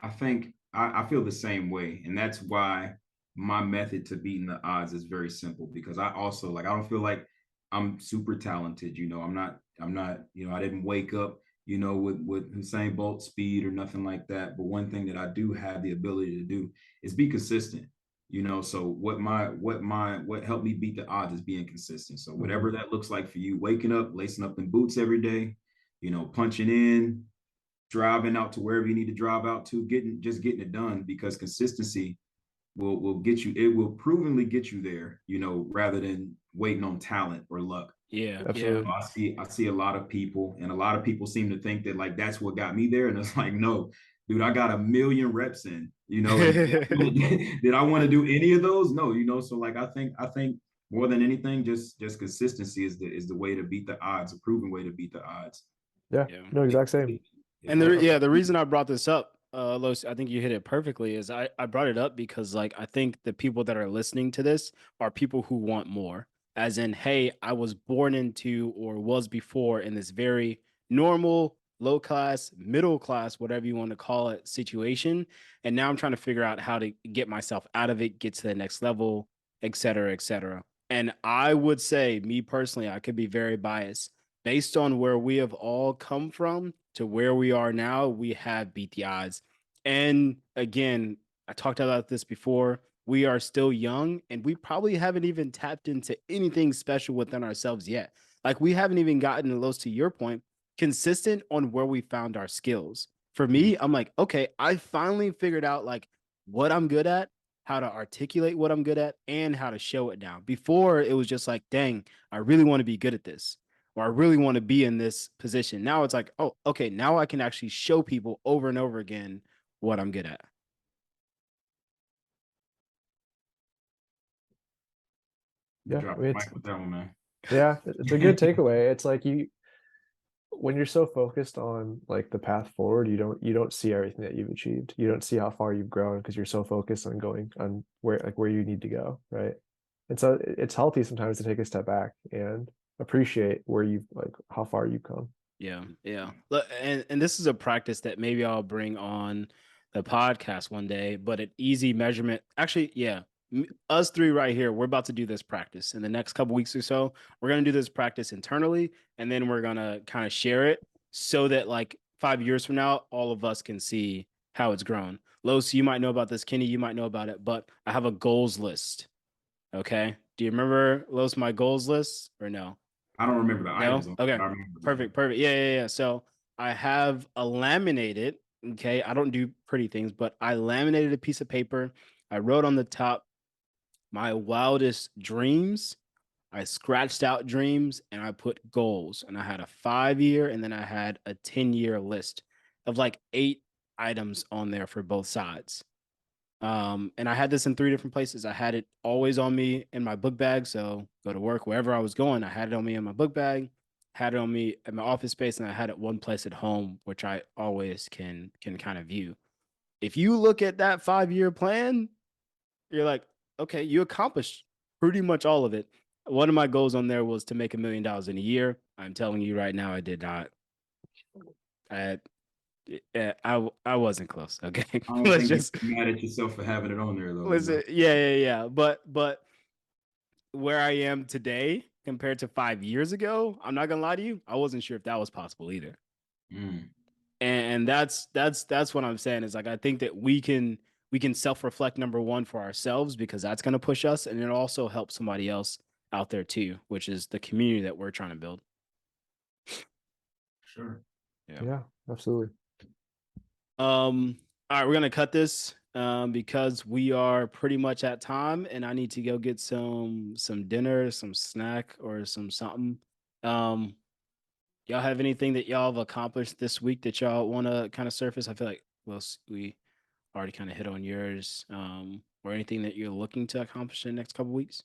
I feel the same way. And that's why my method to beating the odds is very simple because I also like I don't feel like I'm super talented. I'm not, I didn't wake up, with Usain Bolt speed or nothing like that. But one thing that I do have the ability to do is be consistent. So what helped me beat the odds is being consistent. So Mhm. whatever that looks like for you, waking up, lacing up in boots every day, punching in, driving out to wherever you need to drive out to, getting it done because consistency will get you. It will provenly get you there. Rather than waiting on talent or luck. yeah, yeah. Absolutely. I see a lot of people, and a lot of people seem to think that like that's what got me there, and it's like no, dude, I got a million reps in. And did I want to do any of those? No. So like I think more than anything, just consistency is the way to beat the odds, a proven way to beat the odds. Yeah. Yeah. No, exact same. And Yeah. the reason I brought this up, Los, I think you hit it perfectly, is I brought it up because like I think the people that are listening to this are people who want more. As in, hey, I was born into or was before in this very normal low class, middle class, whatever you want to call it, situation. And now I'm trying to figure out how to get myself out of it, get to the next level, et cetera, et cetera. And I would say, me personally, I could be very biased. Based on where we have all come from to where we are now, we have beat the odds. And again, I talked about this before. We are still young and we probably haven't even tapped into anything special within ourselves yet. Like we haven't even gotten close to your point, consistent on where we found our skills. For me, I'm like, okay, I finally figured out like what I'm good at, how to articulate what I'm good at, and how to show it now. Before it was just like, dang, I really want to be good at this, or I really want to be in this position. Now it's like, oh, okay, now I can actually show people over and over again what I'm good at. You Yeah, dropped I the mean, mic with that one, man. it's a good takeaway. It's like when you're so focused on like the path forward, you don't see everything that you've achieved. You don't see how far you've grown because you're so focused on going on where you need to go, right? And so it's healthy sometimes to take a step back and appreciate where you've like how far you've come. Yeah, yeah. And this is a practice that maybe I'll bring on the podcast one day, but an easy measurement. Actually, yeah, us three right here, we're about to do this practice in the next couple weeks or so. We're gonna do this practice internally, and then we're gonna kind of share it so that like 5 years from now, all of us can see how it's grown. Los, you might know about this. Kenny, you might know about it, but I have a goals list. Okay. Do you remember Los my goals list or no? I don't remember the No? items on, Okay. but I remember Perfect. Perfect. Yeah, yeah, yeah. So I have a laminated. Okay. I don't do pretty things, but I laminated a piece of paper. I wrote on the top my wildest dreams. I scratched out dreams and I put goals. And I had a 5 year and then I had a 10-year list of like 8 items on there for both sides. And I had this in 3 different places. I had it always on me in my book bag. So go to work, wherever I was going, I had it on me in my book bag, had it on me in my office space, and I had it one place at home, which I always can kind of view. If you look at that 5 year plan, you're like, okay, you accomplished pretty much all of it. One of my goals on there was to make $1 million in a year. I'm telling you right now, I did not. I I wasn't close. Okay, I don't let's think you just can be mad at yourself for having it on there though, you listen. know. Yeah, yeah, yeah. But where I am today compared to 5 years ago, I'm not gonna lie to you, I wasn't sure if that was possible either. Mm, And that's what I'm saying is like I think that we can self-reflect number one for ourselves because that's gonna push us and it also helps somebody else out there too, which is the community that we're trying to build. sure. Yeah. Yeah, absolutely. All right, we're gonna cut this because we are pretty much at time, and I need to go get some dinner, some snack, or some something. Um, y'all have anything that y'all have accomplished this week that y'all want to kind of surface? I feel like we already kind of hit on yours. Or anything that you're looking to accomplish in the next couple weeks.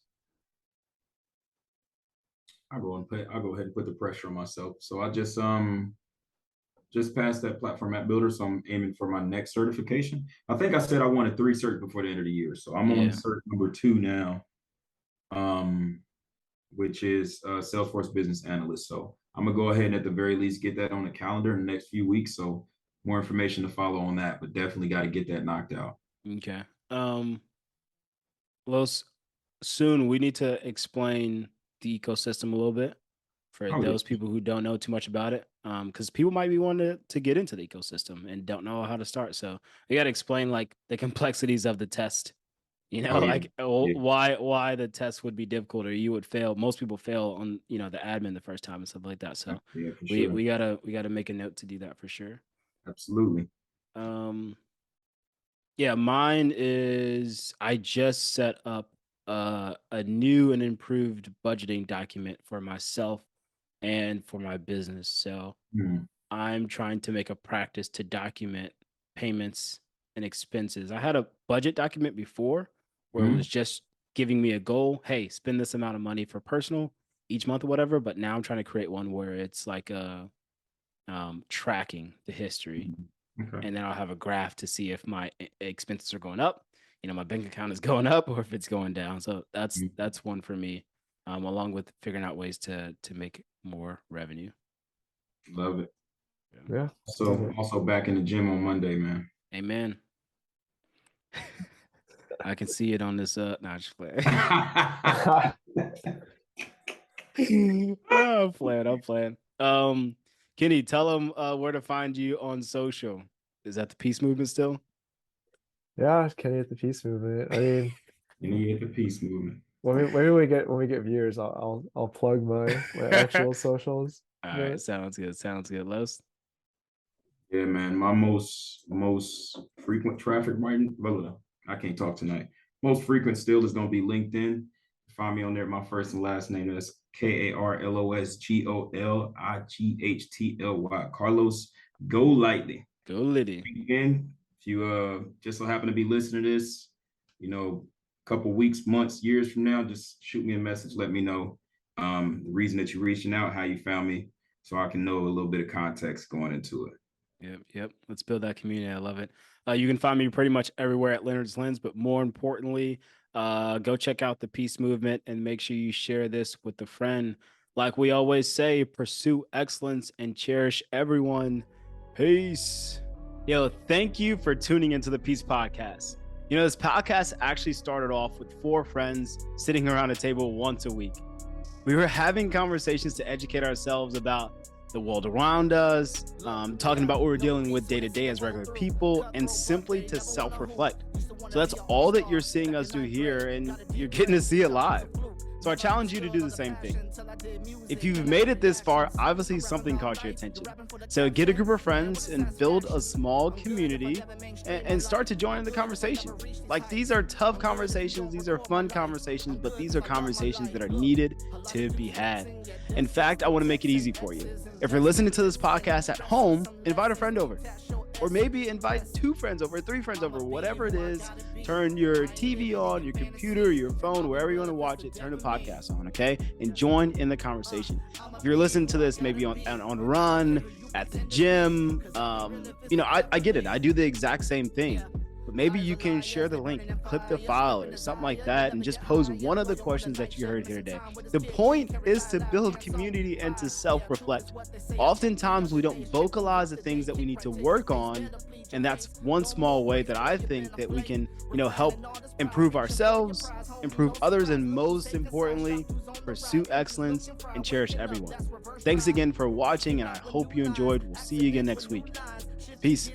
I'll go ahead and put the pressure on myself. So I just passed that platform app builder, so I'm aiming for my next certification. I think I said I wanted 3 certs before the end of the year, so I'm on Yeah. cert number 2 now, um, which is Salesforce Business Analyst. So I'm gonna go ahead and at the very least get that on the calendar in the next few weeks. So more information to follow on that, but definitely got to get that knocked out. Okay. Los, soon we need to explain the ecosystem a little bit for Oh yeah, those people who don't know too much about it. Because people might be wanting to get into the ecosystem and don't know how to start. So you got to explain like the complexities of the test. You know, oh yeah, like yeah, why the test would be difficult or you would fail. Most people fail on the admin the first time and stuff like that. So yeah, for we sure, we gotta make a note to do that for sure. absolutely. Um, yeah, mine is I just set up a new and improved budgeting document for myself and for my business. So Hmm. I'm trying to make a practice to document payments and expenses. I had a budget document before where it Hmm. was just giving me a goal. Hey, spend this amount of money for personal each month or whatever. But now I'm trying to create one where it's like tracking the history, Okay. and then I'll have a graph to see if my expenses are going up, my bank account is going up, or if it's going down. So that's Mhm. that's one for me, along with figuring out ways to make more revenue. Love it. Yeah. So also back in the gym on Monday, man. Amen. I can see it on this. Just playing. I'm playing. Kenny, tell them where to find you on social. Is that the Peace Movement still? Yeah, Kenny at the Peace Movement. I mean, You get the peace movement. when we get viewers, I'll plug my actual socials. All right, sounds good. Los. Yeah, man. My most frequent traffic right. I can't talk tonight. Most frequent still is going to be LinkedIn. Find me on there. My first and last name is Karlos Golightly. Karlos Golightly. Again, if you just so happen to be listening to this, a couple weeks, months, years from now, just shoot me a message. Let me know the reason that you're reaching out, how you found me, so I can know a little bit of context going into it. Yep. Let's build that community. I love it. You can find me pretty much everywhere at Leonard's Lens, but more importantly, go check out the Peace Movement and make sure you share this with a friend. Like we always say, pursue excellence and cherish everyone. Peace. Yo, thank you for tuning into the P.e.a.c.e. podcast. This podcast actually started off with 4 friends sitting around a table once a week. We were having conversations to educate ourselves about the world around us, talking about what we're dealing with day to day as regular people, and simply to self-reflect. So that's all that you're seeing us do here, and you're getting to see it live. So I challenge you to do the same thing. If you've made it this far, obviously something caught your attention. So get a group of friends and build a small community and start to join in the conversation. Like, these are tough conversations. These are fun conversations, but these are conversations that are needed to be had. In fact, I want to make it easy for you. If you're listening to this podcast at home, invite a friend over. Or maybe invite 2 friends over, 3 friends over, whatever it is. Turn your TV on, your computer, your phone, wherever you want to watch it, turn the podcast on, okay? And join in the conversation. If you're listening to this maybe on run, at the gym, I get it. I do the exact same thing. But maybe you can share the link, clip the file or something like that, and just pose one of the questions that you heard here today. The point is to build community and to self-reflect. Oftentimes, we don't vocalize the things that we need to work on, and that's one small way that I think that we can, help improve ourselves, improve others, and most importantly, pursue excellence and cherish everyone. Thanks again for watching, and I hope you enjoyed. We'll see you again next week. Peace.